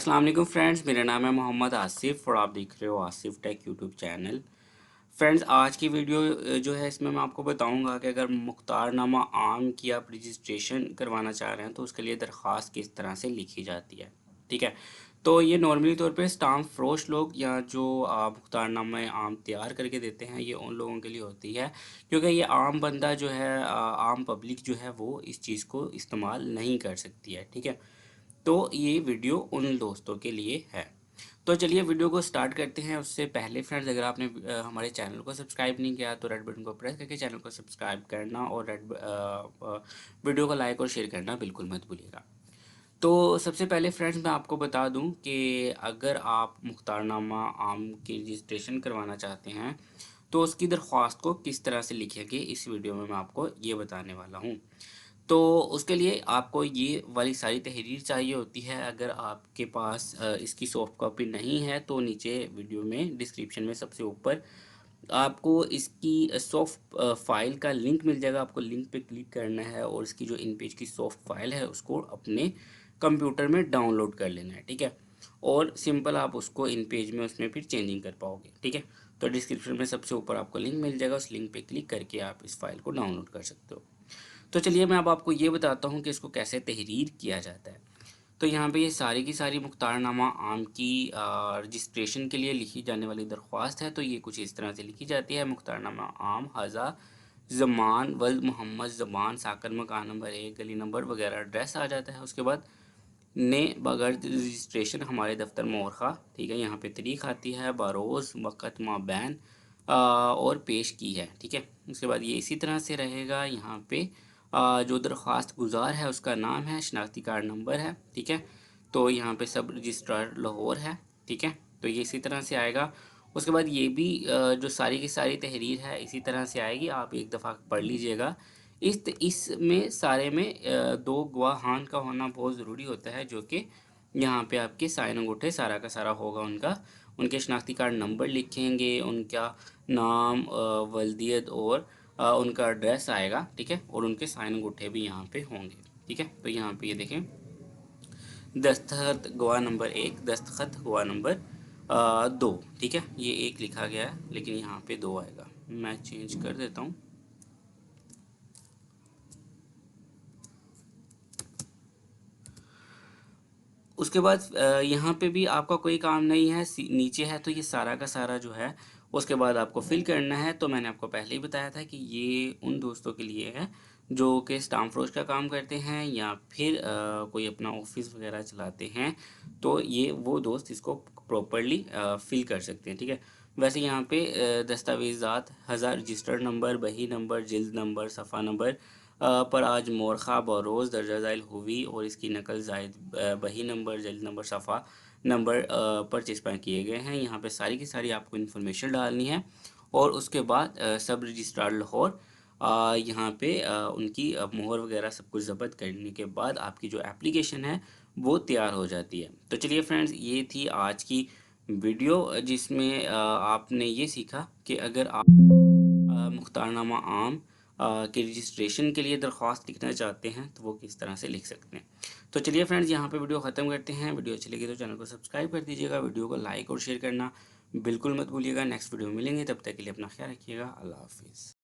अस्सलाम वालेकुम फ्रेंड्स, मेरा नाम है मोहम्मद आसिफ और आप देख रहे हो Asif take YouTube channel. Friends, आज की वीडियो जो है इसमें मैं आपको बताऊंगा कि अगर मुख्तारनामा आम की आप रजिस्ट्रेशन करवाना चाह रहे हैं तो उसके लिए दरख्वास्त किस तरह से लिखी जाती है। ठीक है, तो ये नॉर्मली तौर पे स्टाम्प फरोश लोग या जो मुख्तारनामा आम तैयार करके देते हैं ये उन लोगों के लिए होती है, क्योंकि ये आम बंदा जो है आम पब्लिक जो है वो इस चीज़ को इस्तेमाल नहीं कर सकती है। ठीक है, तो ये वीडियो उन दोस्तों के लिए है। तो चलिए वीडियो को स्टार्ट करते हैं। उससे पहले फ्रेंड्स, अगर आपने हमारे चैनल को सब्सक्राइब नहीं किया तो रेड बटन को प्रेस करके चैनल को सब्सक्राइब करना और वीडियो को लाइक और शेयर करना बिल्कुल मत भूलिएगा। तो सबसे पहले फ्रेंड्स मैं आपको बता दूं कि अगर आप मुख्तारनामा आम की रजिस्ट्रेशन करवाना चाहते हैं तो उसकी दरख्वास्त को किस तरह से लिखेंगे इस वीडियो में मैं आपको ये बताने वाला हूँ। तो उसके लिए आपको ये वाली सारी तहरीर चाहिए होती है। अगर आपके पास इसकी सॉफ्ट कॉपी नहीं है तो नीचे वीडियो में डिस्क्रिप्शन में सबसे ऊपर आपको इसकी सॉफ्ट फाइल का लिंक मिल जाएगा। आपको लिंक पे क्लिक करना है और इसकी जो इन पेज की सॉफ्ट फाइल है उसको अपने कंप्यूटर में डाउनलोड कर लेना है। ठीक है, और सिंपल आप उसको इन पेज में उसमें फिर चेंजिंग कर पाओगे। ठीक है, तो डिस्क्रिप्शन में सबसे ऊपर आपको लिंक मिल जाएगा, उस लिंक पे क्लिक करके आप इस फाइल को डाउनलोड कर सकते हो। तो चलिए मैं अब आपको ये बताता हूँ कि इसको कैसे तहरीर किया जाता है। तो यहाँ पे ये सारी की सारी मुख्तारनामा आम की रजिस्ट्रेशन के लिए लिखी जाने वाली दरख्वास्त है। तो ये कुछ इस तरह से लिखी जाती है। मुख्तारनामा आम हज़ा ज़मान वल्द मोहम्मद ज़बान साकर मकान नंबर 1 गली नंबर वगैरह एड्रेस आ जाता है। उसके बाद ने बगैर रजिस्ट्रेशन हमारे दफ्तर मोरखा, ठीक है, यहाँ पे तारीख आती है, बरोज़ वक़्त माबैन और पेश की है। ठीक है, उसके बाद ये इसी तरह से रहेगा। यहाँ पे जो दरख्वास्त गुजार है उसका नाम है, शनाख्ती कार्ड नंबर है। ठीक है, तो यहाँ पे सब रजिस्ट्रार लाहौर है। ठीक है, तो ये इसी तरह से आएगा। उसके बाद ये भी जो सारी की सारी तहरीर है इसी तरह से आएगी। आप एक दफ़ा पढ़ लीजिएगा। इसमें सारे में दो गवाहान का होना बहुत ज़रूरी होता है, जो कि यहाँ पे आपके साइन अंगूठे सारा का सारा होगा उनका। उनके शनाख्ती कार्ड नंबर लिखेंगे, उनका नाम, वल्दियत और उनका एड्रेस आएगा। ठीक है, और उनके साइन अंगूठे भी यहाँ पे होंगे। ठीक है, तो यहाँ पे ये देखें, दस्तखत गवाह नंबर 1, दस्तखत गवाह नंबर 2। ठीक है, ये 1 लिखा गया है लेकिन यहाँ पे 2 आएगा। मैं चेंज कर देता हूँ। उसके बाद यहाँ पे भी आपका कोई काम नहीं है, नीचे है तो ये सारा का सारा जो है उसके बाद आपको फिल करना है। तो मैंने आपको पहले ही बताया था कि ये उन दोस्तों के लिए है जो कि स्टाम्प फरोश का काम करते हैं या फिर कोई अपना ऑफिस वगैरह चलाते हैं, तो ये वो दोस्त इसको प्रॉपरली फिल कर सकते हैं। ठीक है, वैसे यहाँ पे दस्तावेज़ात हज़ार रजिस्टर्ड नंबर, बही नंबर, जिल्द नंबर, सफ़ा नंबर पर आज मोरखा बरोज़ दर्जा ज़ाइल हुई और इसकी नकल ज़ायद बही नंबर, जिल्द नंबर, सफ़ा नंबर पर चिस्पा किए गए हैं। यहाँ पे सारी की सारी आपको इन्फॉर्मेशन डालनी है और उसके बाद सब रजिस्ट्रार लाहौर यहाँ पे उनकी मोहर वगैरह सब कुछ ज़ब्त करने के बाद आपकी जो एप्लीकेशन है वो तैयार हो जाती है। तो चलिए फ्रेंड्स, ये थी आज की वीडियो जिसमें आपने ये सीखा कि अगर आप मुख्तारनामा आम के रजिस्ट्रेशन के लिए दरख्वास्त लिखना चाहते हैं तो वो किस तरह से लिख सकते हैं। तो चलिए फ्रेंड्स, यहाँ पे वीडियो ख़त्म करते हैं। वीडियो अच्छी लगी तो चैनल को सब्सक्राइब कर दीजिएगा, वीडियो को लाइक और शेयर करना बिल्कुल मत भूलिएगा। नेक्स्ट वीडियो में मिलेंगे, तब तक के लिए अपना ख्याल रखिएगा। अल्लाह हाफिज़।